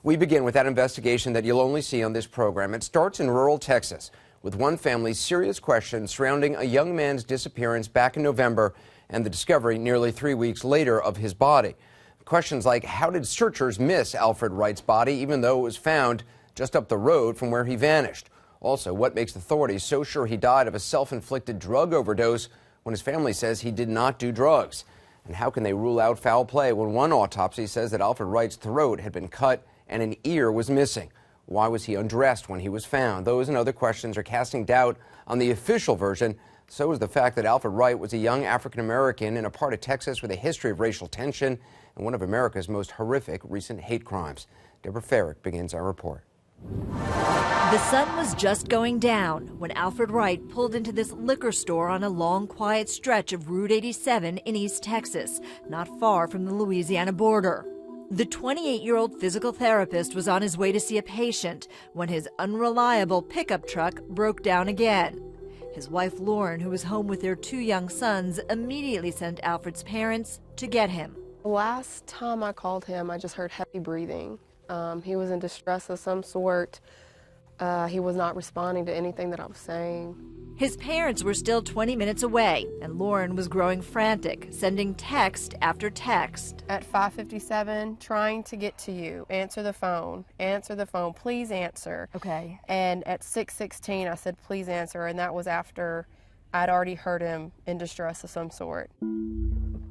We begin with that investigation that you'll only see on this program. It starts in rural Texas with one family's serious questions surrounding a young man's disappearance back in November and the discovery nearly 3 weeks later of his body. Questions like, how did searchers miss Alfred Wright's body even though it was found just up the road from where he vanished? Also, what makes authorities so sure he died of a self-inflicted drug overdose when his family says he did not do drugs? And how can they rule out foul play when one autopsy says that Alfred Wright's throat had been cut and an ear was missing? Why was he undressed when he was found? Those and other questions are casting doubt on the official version. So is the fact that Alfred Wright was a young African-American in a part of Texas with a history of racial tension and one of America's most horrific recent hate crimes. wartawan begins our report. The sun was just going down when Alfred Wright pulled into this liquor store on a long, quiet stretch of Route 87 in East Texas, not far from the Louisiana border. The 28-year-old physical therapist was on his way to see a patient when his unreliable pickup truck broke down again. His wife, Lauren, who was home with their 2 young sons, immediately sent Alfred's parents to get him. Last time I called him, I just heard heavy breathing. He was in distress of some sort. He was not responding to anything that I was saying. His parents were still 20 minutes away, and Lauren was growing frantic, sending text after text. At 5:57, trying to get to you. Answer the phone, please answer. Okay. And at 6:16, I said, please answer, and that was after I'd already heard him in distress of some sort.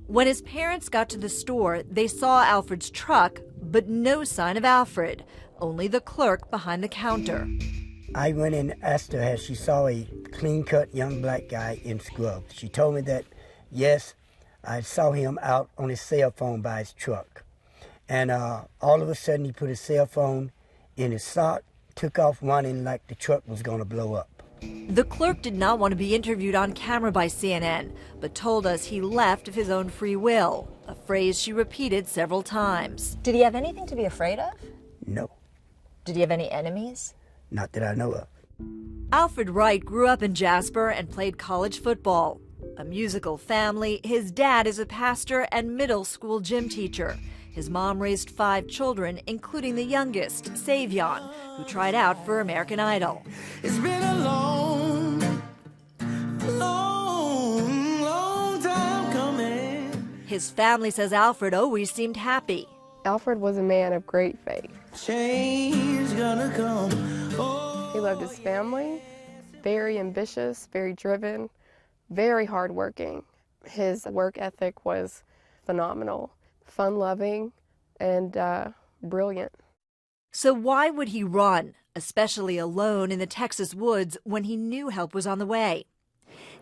When his parents got to the store, they saw Alfred's truck, but no sign of Alfred, only the clerk behind the counter. I went and asked her if she saw a clean-cut young black guy in scrubs. She told me that, yes, I saw him out on his cell phone by his truck. And all of a sudden, he put his cell phone in his sock, took off running like the truck was going to blow up. The clerk did not want to be interviewed on camera by CNN, but told us he left of his own free will, a phrase she repeated several times. Did he have anything to be afraid of? No. Did he have any enemies? Not that I know of. Alfred Wright grew up in Jasper and played college football. A musical family, his dad is a pastor and middle school gym teacher. His mom raised 5 children, including the youngest, Savion, who tried out for American Idol. It's been a long time coming. His family says Alfred always seemed happy. Alfred was a man of great faith. Change gonna come. He loved his family, very ambitious, very driven, very hardworking. His work ethic was phenomenal, fun-loving, and brilliant. So why would he run, especially alone in the Texas woods, when he knew help was on the way?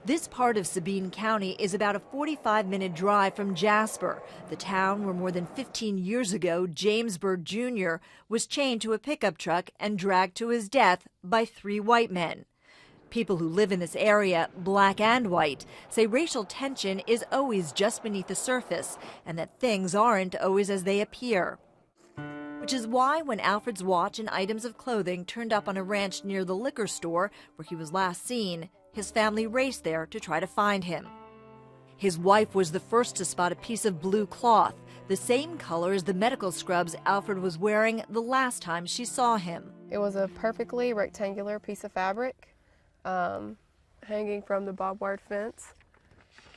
This part of Sabine County is about a 45-minute drive from Jasper, the town where more than 15 years ago James Byrd Jr. was chained to a pickup truck and dragged to his death by 3 white men. People who live in this area, black and white, say racial tension is always just beneath the surface and that things aren't always as they appear. Which is why when Alfred's watch and items of clothing turned up on a ranch near the liquor store where he was last seen, his family raced there to try to find him. His wife was the first to spot a piece of blue cloth, the same color as the medical scrubs Alfred was wearing the last time she saw him. It was a perfectly rectangular piece of fabric hanging from the barbed wire fence,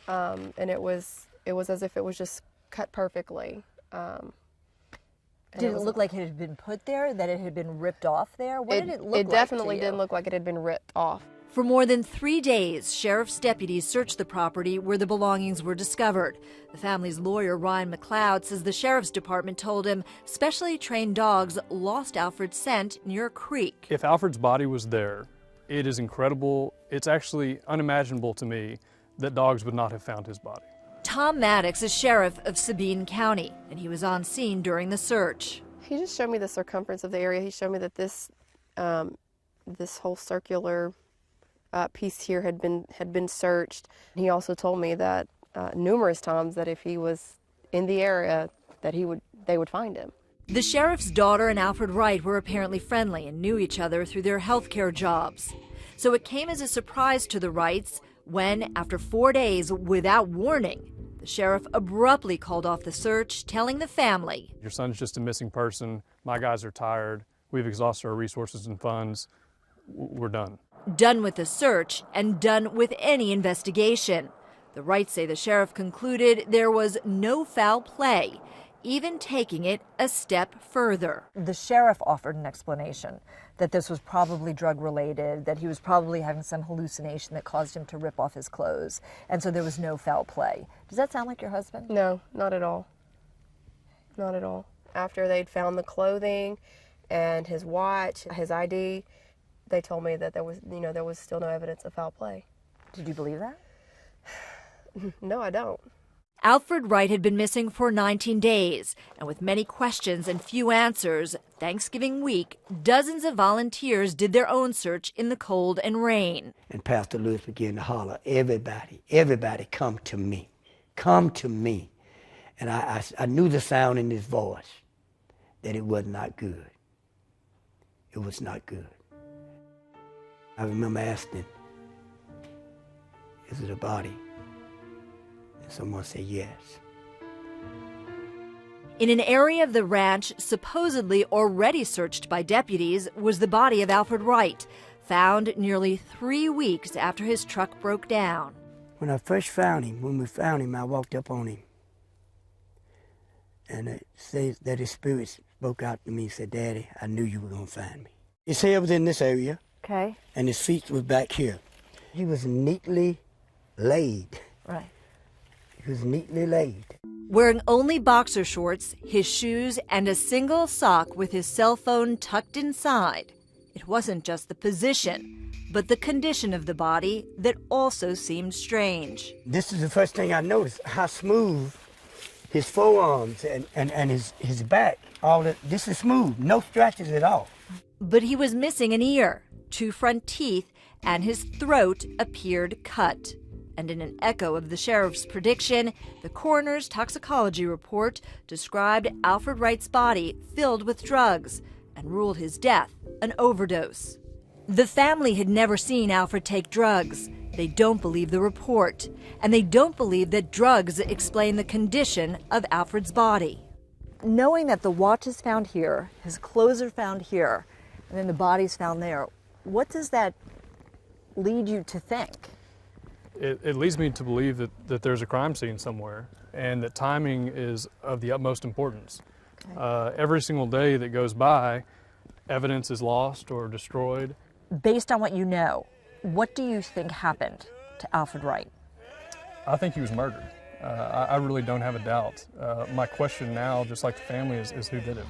and it was as if it was just cut perfectly. Did it look like it had been put there, that it had been ripped off there? What did it look like? It definitely didn't look like it had been ripped off. For more than 3 days, sheriff's deputies searched the property where the belongings were discovered. The family's lawyer, Ryan McLeod, says the sheriff's department told him specially trained dogs lost Alfred's scent near a creek. If Alfred's body was there, it is incredible. It's actually unimaginable to me that dogs would not have found his body. Tom Maddox is sheriff of Sabine County, and he was on scene during the search. He just showed me the circumference of the area. He showed me that this whole circular piece here had been searched. He also told me that numerous times that if he was in the area, that they would find him. The sheriff's daughter and Alfred Wright were apparently friendly and knew each other through their healthcare jobs. So it came as a surprise to the Wrights when, after 4 days without warning, The sheriff abruptly called off the search, telling the family, "Your son's just a missing person. My guys are tired. We've exhausted our resources and funds. We're done." Done with the search and done with any investigation. The Wrights say the sheriff concluded there was no foul play, even taking it a step further. The sheriff offered an explanation that this was probably drug-related, that he was probably having some hallucination that caused him to rip off his clothes, and so there was no foul play. Does that sound like your husband? No, not at all. Not at all. After they'd found the clothing and his watch, his ID, they told me that there was still no evidence of foul play. Did you believe that? No, I don't. Alfred Wright had been missing for 19 days, and with many questions and few answers, Thanksgiving week, dozens of volunteers did their own search in the cold and rain. And Pastor Lewis began to holler, everybody come to me, come to me. And I knew the sound in his voice, that it was not good. It was not good. I remember asking, is it a body? And someone said yes. In an area of the ranch supposedly already searched by deputies was the body of Alfred Wright, found nearly 3 weeks after his truck broke down. When I first found him, when we found him, I walked up on him. And it says that his spirit spoke out to me and said, "Daddy, I knew you were going to find me." His head was in this area. Okay. And his feet was back here. He was neatly laid. Right. He was neatly laid. Wearing only boxer shorts, his shoes, and a single sock with his cell phone tucked inside. It wasn't just the position, but the condition of the body that also seemed strange. This is the first thing I noticed, how smooth his forearms and his back, this is smooth, no scratches at all. But he was missing an ear, 2 front teeth, and his throat appeared cut. And in an echo of the sheriff's prediction, the coroner's toxicology report described Alfred Wright's body filled with drugs and ruled his death an overdose. The family had never seen Alfred take drugs. They don't believe the report, and they don't believe that drugs explain the condition of Alfred's body. Knowing that the watch is found here, his clothes are found here, and then the body's found there, what does that lead you to think? It leads me to believe that there's a crime scene somewhere, and that timing is of the utmost importance. Okay. Every single day that goes by, evidence is lost or destroyed. Based on what you know, what do you think happened to Alfred Wright? I think he was murdered. I really don't have a doubt. My question now, just like the family, is who did it?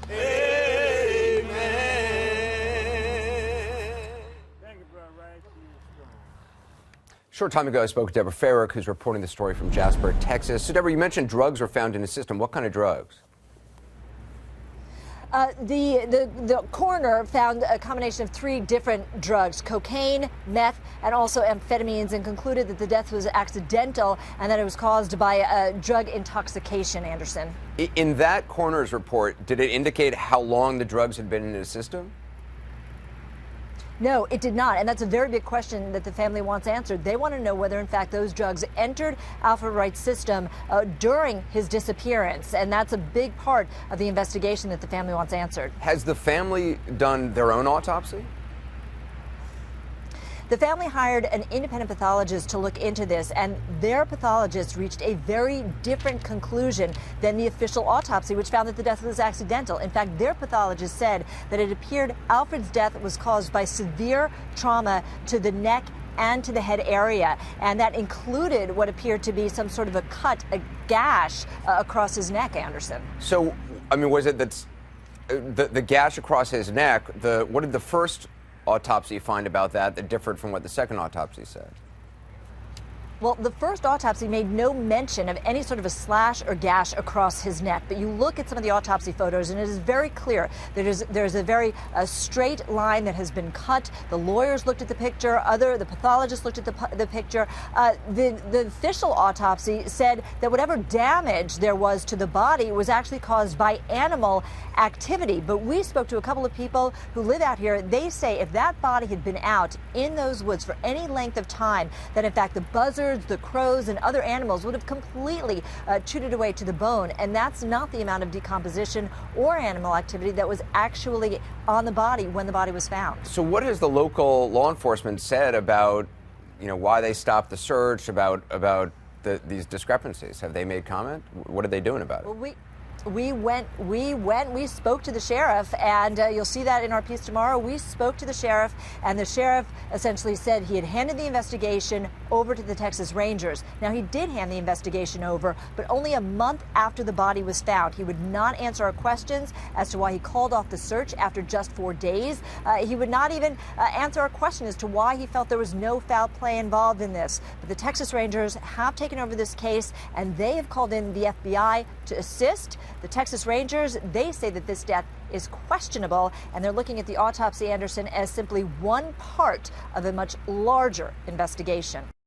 Short time ago, I spoke with Deborah Farrick, who's reporting the story from Jasper, Texas. So, Deborah, you mentioned drugs were found in his system. What kind of drugs? The coroner found a combination of 3 different drugs, cocaine, meth, and also amphetamines, and concluded that the death was accidental and that it was caused by drug intoxication, Anderson. In that coroner's report, did it indicate how long the drugs had been in his system? No, it did not, and that's a very big question that the family wants answered. They want to know whether, in fact, those drugs entered Alfred Wright's system during his disappearance, and that's a big part of the investigation that the family wants answered. Has the family done their own autopsy? The family hired an independent pathologist to look into this, and their pathologist reached a very different conclusion than the official autopsy, which found that the death was accidental. In fact, their pathologist said that it appeared Alfred's death was caused by severe trauma to the neck and to the head area, and that included what appeared to be some sort of a cut, a gash across his neck, Anderson. So, I mean, was it that the gash across his neck, what did the first autopsy find about that differed from what the second autopsy said? Well, the first autopsy made no mention of any sort of a slash or gash across his neck, but you look at some of the autopsy photos and it is very clear that there's a very straight line that has been cut. The lawyers looked at the picture, the pathologists looked at the picture. The official autopsy said that whatever damage there was to the body was actually caused by animal activity. But we spoke to a couple of people who live out here. They say if that body had been out in those woods for any length of time, that in fact the buzzards lizards, the crows, and other animals would have completely chewed it away to the bone. And that's not the amount of decomposition or animal activity that was actually on the body when the body was found. So what has the local law enforcement said about, why they stopped the search, about these discrepancies? Have they made comment? What are they doing about it? Well, we spoke to the sheriff, and you'll see that in our piece tomorrow. We spoke to the sheriff, and the sheriff essentially said he had handed the investigation over to the Texas Rangers. Now, he did hand the investigation over, but only a month after the body was found. He would not answer our questions as to why he called off the search after just 4 days. He would not even answer our question as to why he felt there was no foul play involved in this. But the Texas Rangers have taken over this case, and they have called in the FBI to assist. The Texas Rangers, they say that this death is questionable, and they're looking at the autopsy, Anderson, as simply one part of a much larger investigation.